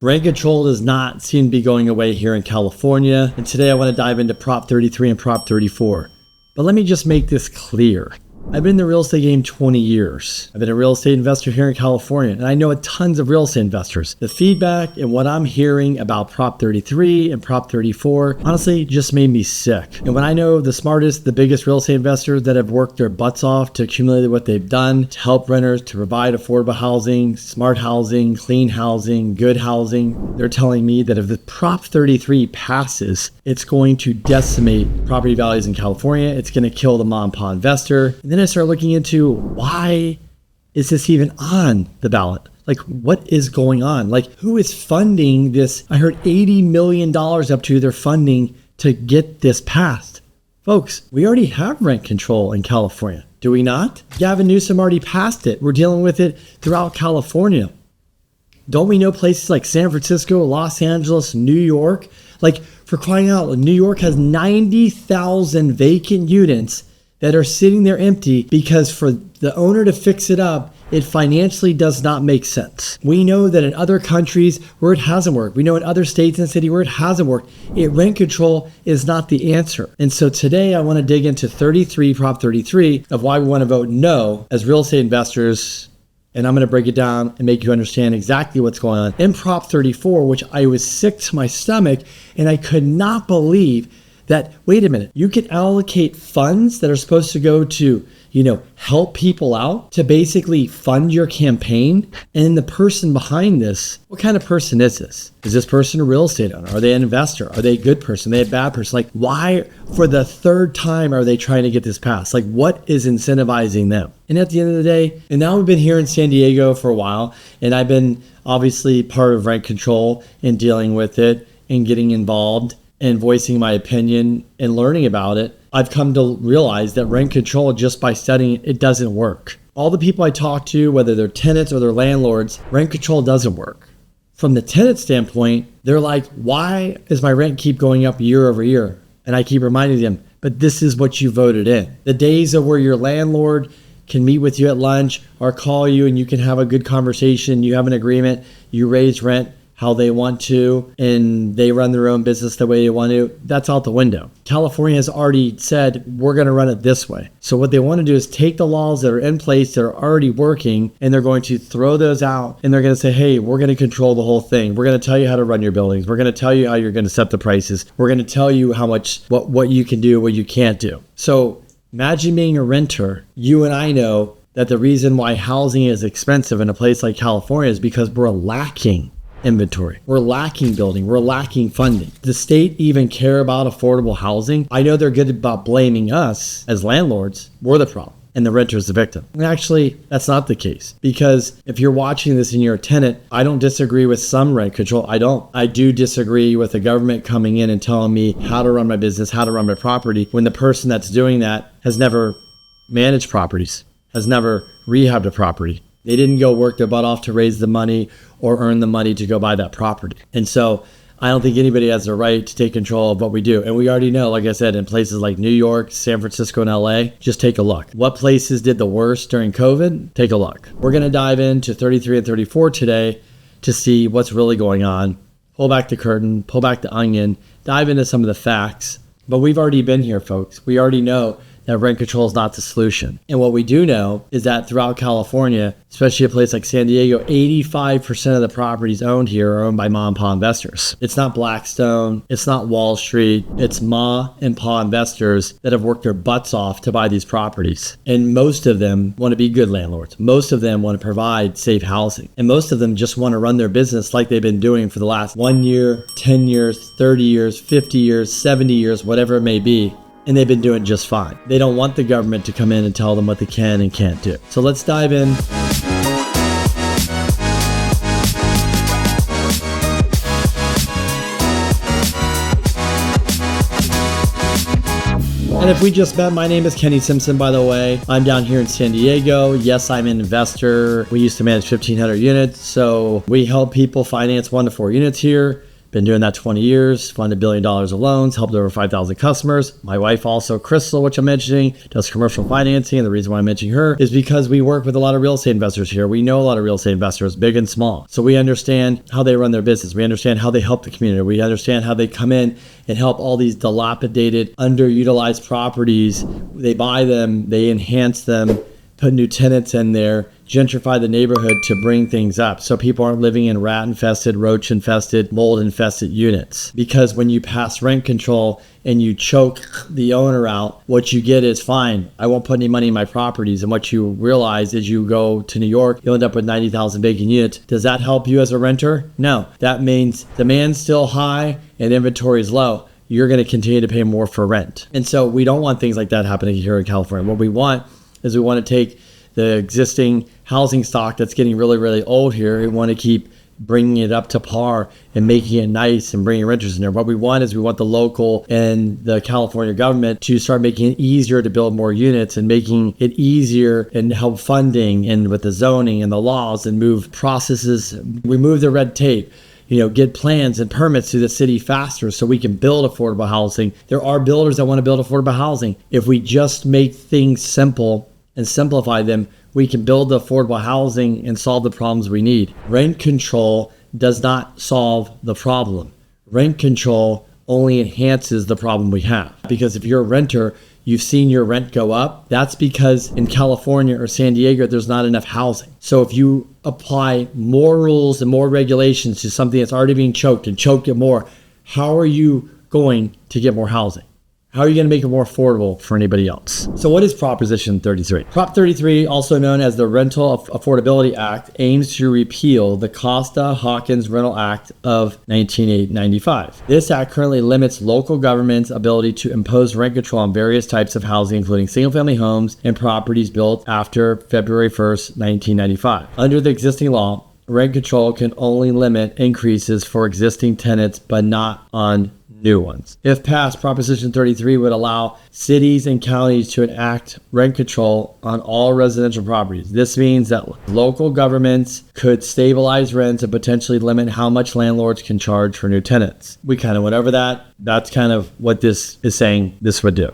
Rent control does not seem to be going away here in California, and today I want to dive into Prop 33 and Prop 34. But let me just make this clear. I've been in the real estate game 20 years. I've been a real estate investor here in California, and I know tons of real estate investors. The feedback and what I'm hearing about Prop 33 and Prop 34 honestly just made me sick. And when I know the smartest, the biggest real estate investors that have worked their butts off to accumulate what they've done to help renters, to provide affordable housing, smart housing, clean housing, good housing, they're telling me that if the Prop 33 passes, it's going to decimate property values in California. It's going to kill the mom and pop investor. And then I start looking into why is this even on the ballot? Like, what is going on? Like, who is funding this? I heard $80 million up to their funding to get this passed. Folks, we already have rent control in California, do we not? Gavin Newsom already passed it. We're dealing with it throughout California. Don't we know places like San Francisco, Los Angeles, New York? Like, for crying out, New York has 90,000 vacant units that are sitting there empty because for the owner to fix it up, it financially does not make sense. We know that in other countries where it hasn't worked, we know in other states and cities where it hasn't worked, rent control is not the answer. And so today I want to dig into Prop 33 of why we want to vote no as real estate investors. And I'm going to break it down and make you understand exactly what's going on. In Prop 34, which I was sick to my stomach, and I could not believe that, wait a minute, you can allocate funds that are supposed to go to, help people out to basically fund your campaign. And the person behind this, what kind of person is this? Is this person a real estate owner? Are they an investor? Are they a good person? Are they a bad person? Like, why for the third time are they trying to get this passed? Like, what is incentivizing them? And at the end of the day, and now we've been here in San Diego for a while, and I've been obviously part of rent control and dealing with it and getting involved and voicing my opinion and learning about it. I've come to realize that rent control, just by studying it, doesn't work. All the people I talk to, whether they're tenants or they're landlords, rent control doesn't work. From the tenant standpoint, they're like, why does my rent keep going up year over year? And I keep reminding them, but this is what you voted in. The days of where your landlord can meet with you at lunch or call you and you can have a good conversation, you have an agreement, you raise rent how they want to, and they run their own business the way they want to, that's out the window. California has already said, we're going to run it this way. So what they want to do is take the laws that are in place that are already working, and they're going to throw those out, and they're going to say, hey, we're going to control the whole thing. We're going to tell you how to run your buildings. We're going to tell you how you're going to set the prices. We're going to tell you how much, what you can do, what you can't do. So imagine being a renter. You and I know that the reason why housing is expensive in a place like California is because we're lacking inventory. We're lacking building. We're lacking funding. Does the state even care about affordable housing? I know they're good about blaming us as landlords. We're the problem and the renter is the victim. And actually, that's not the case, because if you're watching this and you're a tenant, I don't disagree with some rent control. I do disagree with the government coming in and telling me how to run my business, how to run my property, when the person that's doing that has never managed properties, has never rehabbed a property. They didn't go work their butt off to raise the money or earn the money to go buy that property. And so I don't think anybody has the right to take control of what we do. And we already know, like I said, in places like New York, San Francisco, and LA, just take a look. What places did the worst during COVID? Take a look. We're going to dive into 33 and 34 today to see what's really going on. Pull back the curtain, pull back the onion, dive into some of the facts. But we've already been here, folks. We already know that rent control is not the solution. And what we do know is that throughout California, especially a place like San Diego, 85% of the properties owned here are owned by mom and pop investors. It's not Blackstone. It's not Wall Street. It's ma and pa investors that have worked their butts off to buy these properties. And most of them want to be good landlords. Most of them want to provide safe housing. And most of them just want to run their business like they've been doing for the last 1 year, 10 years, 30 years, 50 years, 70 years, whatever it may be. And they've been doing just fine. They don't want the government to come in and tell them what they can and can't do. So let's dive in. And if we just met, my name is Kenny Simpson, by the way. I'm down here in San Diego. Yes, I'm an investor. We used to manage 1,500 units. So we help people finance 1 to 4 units here. Been doing that 20 years, funded $1 billion of loans, helped over 5,000 customers. My wife also, Crystal, which I'm mentioning, does commercial financing. And the reason why I'm mentioning her is because we work with a lot of real estate investors here. We know a lot of real estate investors, big and small. So we understand how they run their business. We understand how they help the community. We understand how they come in and help all these dilapidated, underutilized properties. They buy them, they enhance them, put new tenants in there, gentrify the neighborhood to bring things up so people aren't living in rat-infested, roach-infested, mold-infested units. Because when you pass rent control and you choke the owner out, what you get is, fine, I won't put any money in my properties. And what you realize is you go to New York, you'll end up with 90,000 vacant units. Does that help you as a renter? No. That means demand's still high and inventory is low. You're going to continue to pay more for rent. And so we don't want things like that happening here in California. What we want is we want to take the existing housing stock that's getting really, really old here. We want to keep bringing it up to par and making it nice and bringing renters in there. What we want is we want the local and the California government to start making it easier to build more units and making it easier and help funding and with the zoning and the laws and move processes, remove the red tape. Get plans and permits to the city faster so we can build affordable housing. There are builders that want to build affordable housing. If we just make things simple and simplify them, we can build the affordable housing and solve the problems we need. Rent control does not solve the problem. Rent control only enhances the problem we have. Because if you're a renter, you've seen your rent go up. That's because in California or San Diego, there's not enough housing. So if you apply more rules and more regulations to something that's already being choked and choke it more, how are you going to get more housing? How are you going to make it more affordable for anybody else? So what is Proposition 33? Prop 33, also known as the Rental Affordability Act, aims to repeal the Costa-Hawkins Rental Act of 1995. This act currently limits local government's ability to impose rent control on various types of housing, including single-family homes and properties built after February 1st, 1995. Under the existing law, rent control can only limit increases for existing tenants, but not on new ones. If passed, Proposition 33 would allow cities and counties to enact rent control on all residential properties. This means that local governments could stabilize rents and potentially limit how much landlords can charge for new tenants. We kind of went over that. That's kind of what this is saying this would do.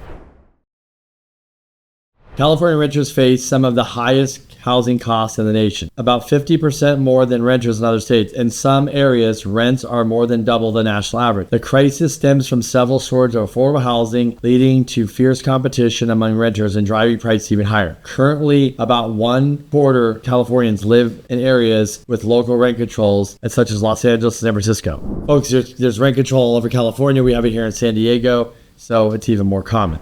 California renters face some of the highest housing costs in the nation, about 50% more than renters in other states. In some areas, rents are more than double the national average. The crisis stems from several shortages of affordable housing, leading to fierce competition among renters and driving prices even higher. Currently, about 1/4 Californians live in areas with local rent controls, such as Los Angeles and San Francisco. Folks, there's rent control all over California. We have it here in San Diego, so it's even more common.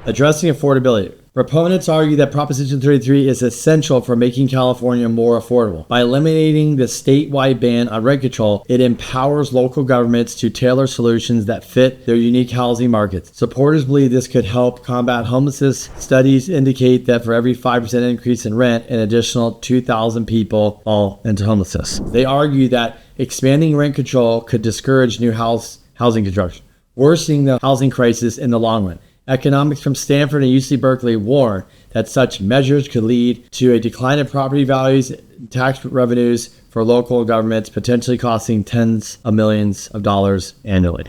Addressing affordability. Proponents argue that Proposition 33 is essential for making California more affordable. By eliminating the statewide ban on rent control, it empowers local governments to tailor solutions that fit their unique housing markets. Supporters believe this could help combat homelessness. Studies indicate that for every 5% increase in rent, an additional 2,000 people fall into homelessness. They argue that expanding rent control could discourage new housing construction, worsening the housing crisis in the long run. Economics from Stanford and UC Berkeley warn that such measures could lead to a decline in property values and tax revenues for local governments, potentially costing tens of millions of dollars annually.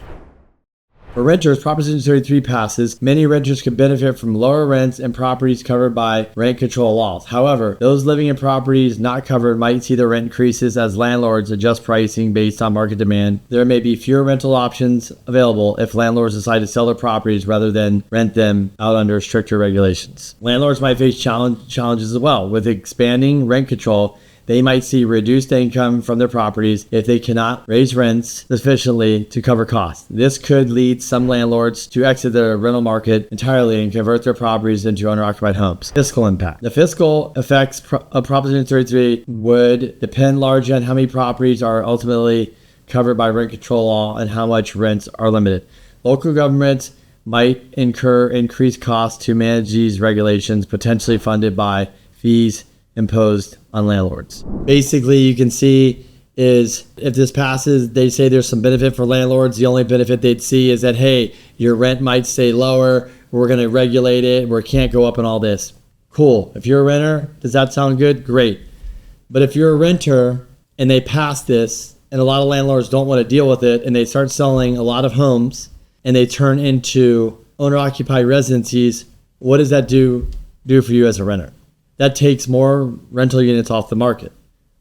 For renters, Proposition 33 passes, many renters could benefit from lower rents and properties covered by rent control laws. However, those living in properties not covered might see their rent increases as landlords adjust pricing based on market demand. There may be fewer rental options available if landlords decide to sell their properties rather than rent them out under stricter regulations. Landlords might face challenges as well. With expanding rent control, they might see reduced income from their properties if they cannot raise rents sufficiently to cover costs. This could lead some landlords to exit the rental market entirely and convert their properties into owner-occupied homes. Fiscal impact. The fiscal effects of Proposition 33 would depend largely on how many properties are ultimately covered by rent control law and how much rents are limited. Local governments might incur increased costs to manage these regulations, potentially funded by fees imposed on landlords. Basically, you can see is if this passes, they say there's some benefit for landlords. The only benefit they'd see is that, hey, your rent might stay lower. We're going to regulate it. We can't go up and all this. Cool. If you're a renter, does that sound good? Great. But if you're a renter and they pass this and a lot of landlords don't want to deal with it, and they start selling a lot of homes, and they turn into owner-occupied residencies, what does that do for you as a renter? That takes more rental units off the market.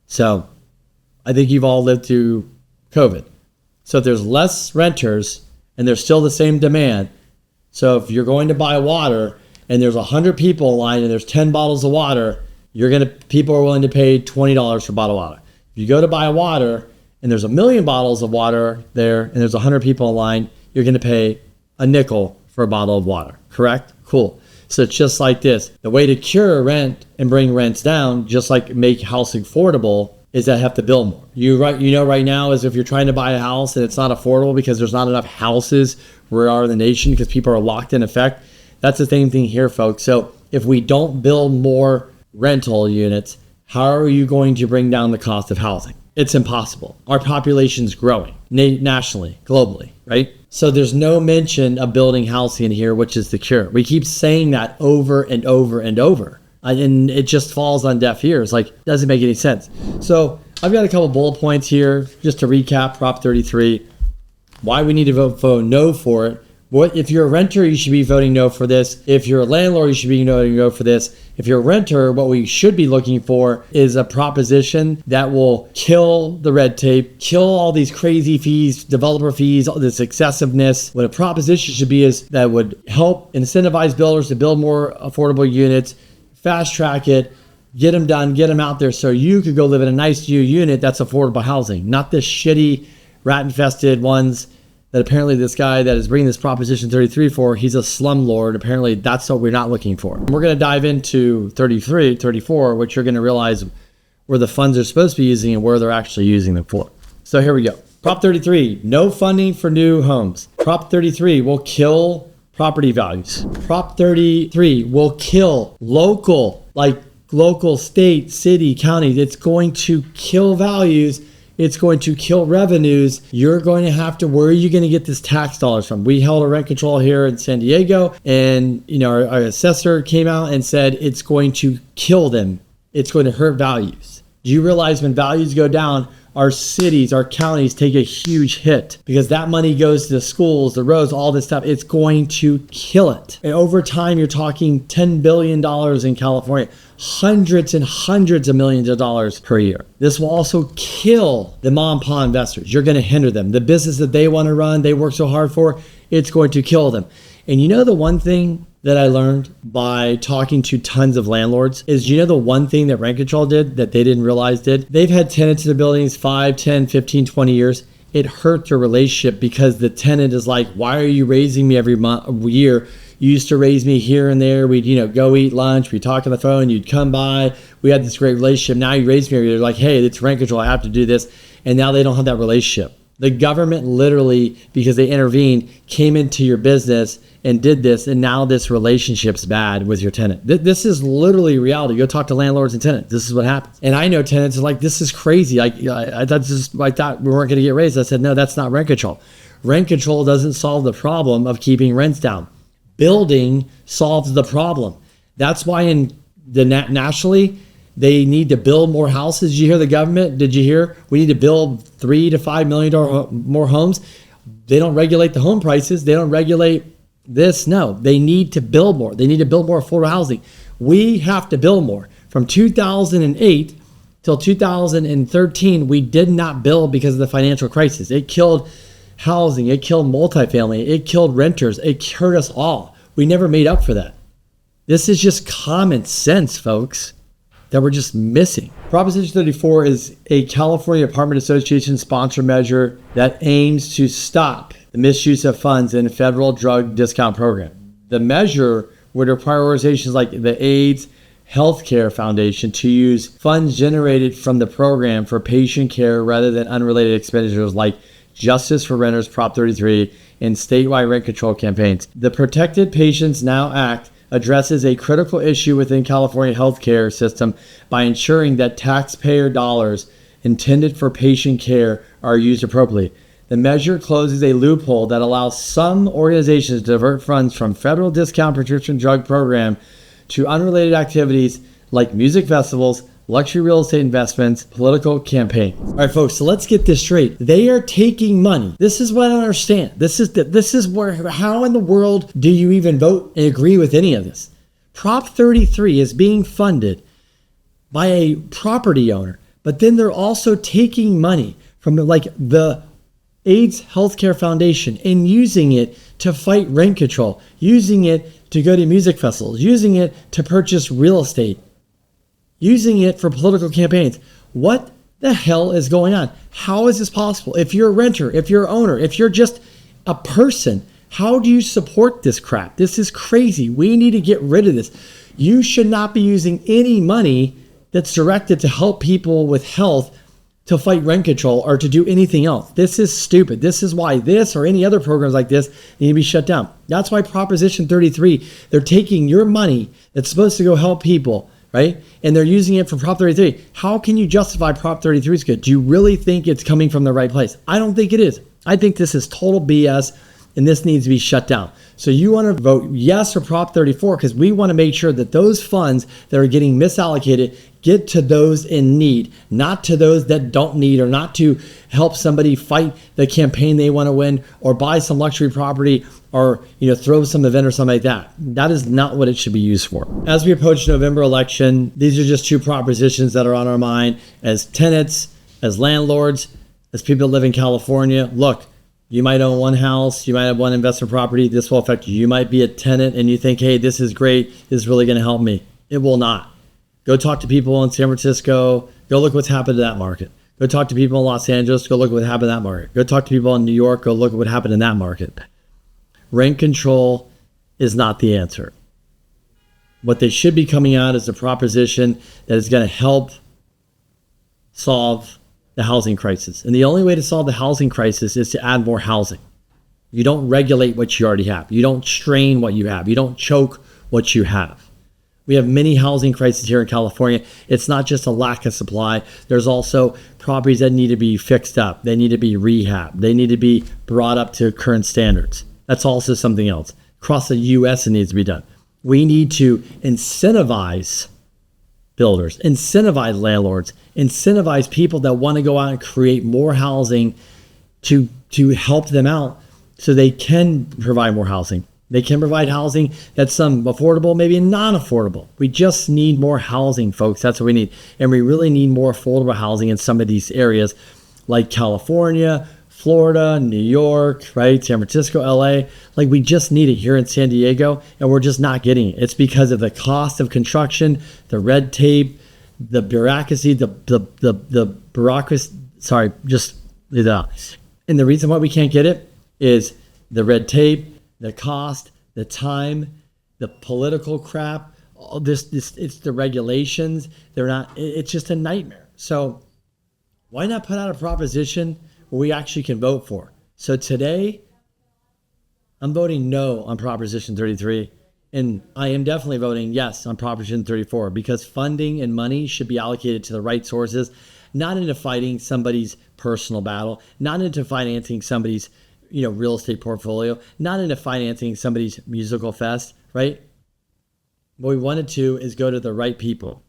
So I think you've all lived through COVID. So if there's less renters and there's still the same demand, so if you're going to buy water and there's 100 people in line and there's 10 bottles of water, people are willing to pay $20 for a bottle of water. If you go to buy water and there's 1 million bottles of water there and there's 100 people in line, you're going to pay a nickel for a bottle of water, correct? Cool. So it's just like this. The way to cure rent and bring rents down, just like make housing affordable, is that I have to build more. Right now is if you're trying to buy a house and it's not affordable because there's not enough houses where we are in the nation because people are locked in effect. That's the same thing here, folks. So if we don't build more rental units, how are you going to bring down the cost of housing? It's impossible. Our population's growing nationally, globally, right? So there's no mention of building housing in here, which is the cure. We keep saying that over and over and over. And it just falls on deaf ears. Like, doesn't make any sense. So I've got a couple bullet points here just to recap Prop 33. Why we need to vote no for it. If you're a renter, you should be voting no for this. If you're a landlord, you should be voting no for this. If you're a renter, what we should be looking for is a proposition that will kill the red tape, kill all these crazy fees, developer fees, all this excessiveness. What a proposition should be is that would help incentivize builders to build more affordable units, fast track it, get them done, get them out there so you could go live in a nice new unit that's affordable housing, not this shitty rat-infested ones that apparently this guy that is bringing this Proposition 33 for, he's a slumlord. Apparently that's what we're not looking for. We're going to dive into 34, which you're going to realize where the funds are supposed to be using and where they're actually using them for. So here we go. Prop 33, no funding for new homes. Prop 33 will kill property values. Prop 33 will kill local, state, city, county. It's going to kill values. It's going to kill revenues. You're going to have to, where are you going to get this tax dollars from? We held a rent control here in San Diego, and our assessor came out and said it's going to kill them. It's going to hurt values. Do you realize when values go down, our cities, our counties take a huge hit because that money goes to the schools, the roads, all this stuff. It's going to kill it. And over time, you're talking $10 billion in California, hundreds and hundreds of millions of dollars per year. This will also kill the mom and pop investors. You're going to hinder them. The business that they want to run, they work so hard for, it's going to kill them. And the one thing that I learned by talking to tons of landlords is, the one thing that rent control did that they didn't realize did? They've had tenants in the buildings 5, 10, 15, 20 years. It hurt their relationship because the tenant is like, why are you raising me every year? You used to raise me here and there. We'd, go eat lunch. We'd talk on the phone. You'd come by. We had this great relationship. Now you raise me every year. They're like, hey, it's rent control. I have to do this. And now they don't have that relationship. The government literally, because they intervened, came into your business and did this, and now this relationship's bad with your tenant. This is literally reality. Go talk to landlords and tenants. This is what happens. And I know tenants are like, this is crazy. I thought we weren't going to get raised. I said, no, that's not rent control. Rent control doesn't solve the problem of keeping rents down. Building solves the problem. That's why nationally, they need to build more houses. Did you hear the government? Did you hear? We need to build $3 to $5 million more homes. They don't regulate the home prices. They don't regulate this. No, they need to build more. They need to build more affordable housing. We have to build more. From 2008 till 2013, we did not build because of the financial crisis. It killed housing. It killed multifamily. It killed renters. It hurt us all. We never made up for that. This is just common sense, folks, that we're just missing. Proposition 34 is a California Apartment Association sponsored measure that aims to stop the misuse of funds in a federal drug discount program. The measure would require organizations like the AIDS Healthcare Foundation to use funds generated from the program for patient care rather than unrelated expenditures like Justice for Renters Prop 33 and statewide rent control campaigns. The Protected Patients Now Act addresses a critical issue within California healthcare system by ensuring that taxpayer dollars intended for patient care are used appropriately. The measure closes a loophole that allows some organizations to divert funds from federal discount prescription drug program to unrelated activities like music festivals, luxury real estate investments, political campaign. All right, folks, so let's get this straight. They are taking money. This is what I don't understand. This is where, how in the world do you even vote and agree with any of this? Prop 33 is being funded by a property owner, but then they're also taking money from like the AIDS Healthcare Foundation and using it to fight rent control, using it to go to music festivals, using it to purchase real estate, using it for political campaigns. What the hell is going on? How is this possible? If you're a renter, if you're an owner, if you're just a person, how do you support this crap? This is crazy. We need to get rid of this. You should not be using any money that's directed to help people with health to fight rent control or to do anything else. This is stupid. This is why this or any other programs like this need to be shut down. That's why Proposition 33, they're taking your money that's supposed to go help people, right? And they're using it for Prop 33. How can you justify Prop 33 is good? Do you really think it's coming from the right place? I don't think it is. I think this is total BS and this needs to be shut down. So you want to vote yes for Prop 34 because we want to make sure that those funds that are getting misallocated get to those in need, not to those that don't need, or not to help somebody fight the campaign they want to win or buy some luxury property or throw some event or something like that. That is not what it should be used for. As we approach November election, these are just two propositions that are on our mind as tenants, as landlords, as people that live in California. Look, you might own one house, you might have one investment property. This will affect you. You might be a tenant and you think, hey, this is great. This is really going to help me. It will not. Go talk to people in San Francisco. Go look what's happened to that market. Go talk to people in Los Angeles. Go look what happened in that market. Go talk to people in New York. Go look at what happened in that market. Rent control is not the answer. What they should be coming out is a proposition that is going to help solve the housing crisis. And the only way to solve the housing crisis is to add more housing. You don't regulate what you already have. You don't strain what you have. You don't choke what you have. We have many housing crises here in California. It's not just a lack of supply. There's also properties that need to be fixed up. They need to be rehabbed. They need to be brought up to current standards. That's also something else. Across the U.S. it needs to be done. We need to incentivize builders, incentivize landlords, incentivize people that want to go out and create more housing to help them out so they can provide more housing. They can provide housing that's some affordable, maybe non-affordable. We just need more housing, folks. That's what we need. And we really need more affordable housing in some of these areas like California, Florida, New York, right? San Francisco, LA. Like we just need it here in San Diego and we're just not getting it. It's because of the cost of construction, the red tape, the bureaucracy, the bureaucracy, just leave that out. And the reason why we can't get it is the red tape, the cost, the time, the political crap, all this it's the regulations. It's just a nightmare. So why not put out a proposition where we actually can vote for? So today, I'm voting no on Proposition 33. And I am definitely voting yes on Proposition 34 because funding and money should be allocated to the right sources, not into fighting somebody's personal battle, not into financing somebody's real estate portfolio, not into financing somebody's musical fest, right? What we wanted to is go to the right people.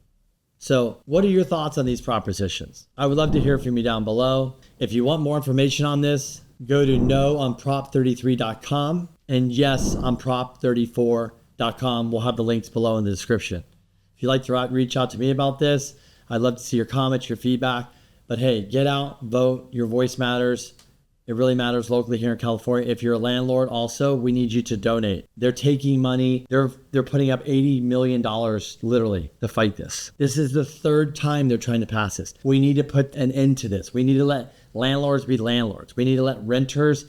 So what are your thoughts on these propositions? I would love to hear from you down below. If you want more information on this, go to noonprop33.com and yes on prop34.com. We'll have the links below in the description. If you'd like to reach out to me about this, I'd love to see your comments, your feedback. But hey, get out, vote. Your voice matters. It really matters locally here in California. If you're a landlord, also, we need you to donate. They're taking money. They're putting up $80 million literally to fight this. This is the third time they're trying to pass this. We need to put an end to this. We need to let landlords be landlords. We need to let renters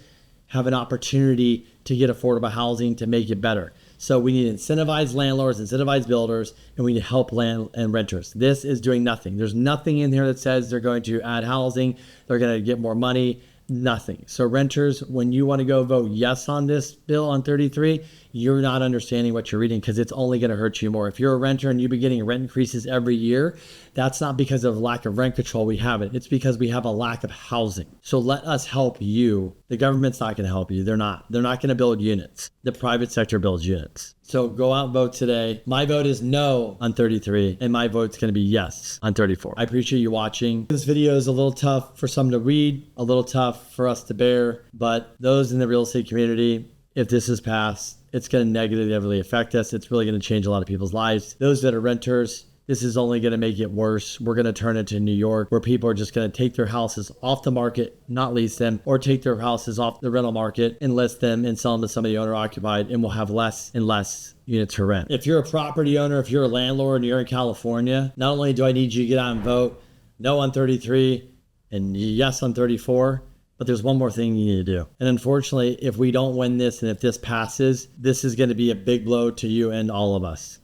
have an opportunity to get affordable housing to make it better. So we need to incentivize landlords, incentivize builders, and we need to help land and renters. This is doing nothing. There's nothing in here that says they're going to add housing. They're going to get more money. Nothing. So renters, when you want to go vote yes on this bill on 33, you're not understanding what you're reading because it's only going to hurt you more. If you're a renter and you've been getting rent increases every year, that's not because of lack of rent control. We have it. It's because we have a lack of housing. So let us help you. The government's not going to help you. They're not going to build units. The private sector builds units. So go out and vote today. My vote is no on 33, and my vote's going to be yes on 34. I appreciate you watching. This video is a little tough for some to read, a little tough for us to bear, but those in the real estate community, if this is passed, it's going to negatively affect us. It's really going to change a lot of people's lives. Those that are renters, this is only going to make it worse. We're going to turn it to New York, where people are just going to take their houses off the market, not lease them, or take their houses off the rental market and list them and sell them to somebody owner occupied, and we'll have less and less units for rent. If you're a property owner, if you're a landlord and you're in California, not only do I need you to get out and vote no on 33 and yes on 34, but there's one more thing you need to do. And unfortunately, if we don't win this and if this passes, this is going to be a big blow to you and all of us.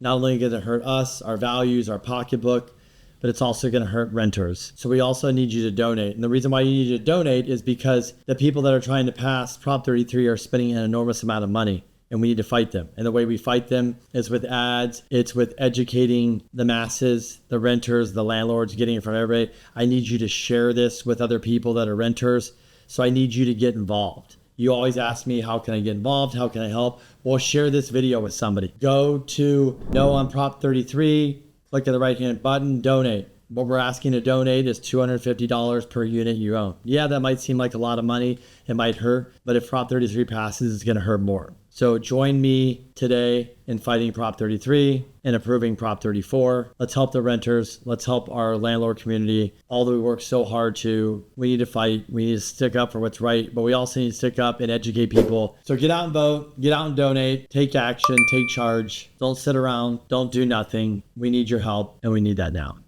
Not only going to hurt us, our values, our pocketbook, but it's also going to hurt renters. So we also need you to donate. And the reason why you need to donate is because the people that are trying to pass Prop 33 are spending an enormous amount of money, and we need to fight them. And the way we fight them is with ads. It's with educating the masses, the renters, the landlords, getting in front of everybody. I need you to share this with other people that are renters. So I need you to get involved. You always ask me, how can I get involved? How can I help? Well, share this video with somebody. Go to No on Prop 33, click on the right-hand button, donate. What we're asking to donate is $250 per unit you own. Yeah, that might seem like a lot of money. It might hurt, but if Prop 33 passes, it's going to hurt more. So join me today in fighting Prop 33 and approving Prop 34. Let's help the renters. Let's help our landlord community. Although we work so hard we need to fight. We need to stick up for what's right, but we also need to stick up and educate people. So get out and vote, get out and donate, take action, take charge. Don't sit around, don't do nothing. We need your help, and we need that now.